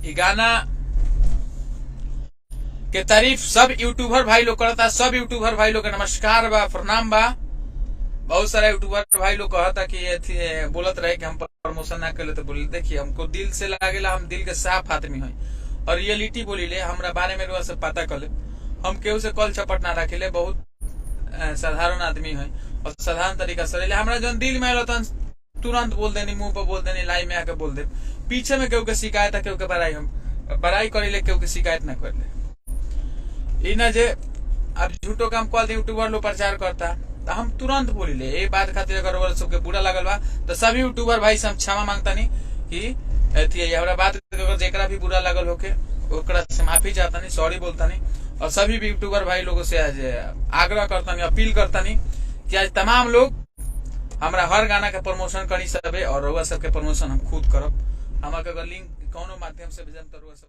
ये गाना के तारीफ सब यूट्यूबर भाई लोग करता। सब यूट्यूबर भाई लोग के नमस्कार बा, प्रणाम बा। बहुत सारा यूट्यूबर भाई लोग कहता कि बोलत रहे कि हम प्रमोशन ना करे, तो बोले देखिए हमको दिल से लागेला, हम दिल के साफ आदमी है और रियलिटी बोली ले। हमरा बारे में से पता कर ले, हम केहू से कल चपट ना रखे, बहुत साधारण आदमी है और साधारण तरीका से रहे। हमरा जो दिल में आलो तुरंत बोल देनी, मुंह पर बोल देनी, लाइव में आके बोल दे। पीछे में केहू के शिकायत है, केहू के बड़ाई, हम बड़ाई करे ले, केहू के शिकायत ना कर ले। ना जे अब झूठो काम कल यूट्यूबर लोग प्रचार करता तो हम तुरंत बोली ले। ये बात खातिर अगर सबके बुरा लगल बा तो सभी यूट्यूबर भाई से हम क्षमा मांगता नहीं कि हमरा बात जेकरा भी बुरा लगल होके ओकरा से माफी चाहता नहीं, सॉरी बोलता नहीं। और सभी भी यूट्यूबर भाई लोगों से आज आग्रह करता नहीं, अपील करता नहीं कि आज तमाम लोग हमारा हर गाना के प्रमोशन करी सबे और रउआ सबके प्रमोशन हम खुद करब। हमारे अगर लिंक कौनो माध्यम से भेजम तो रउआ सब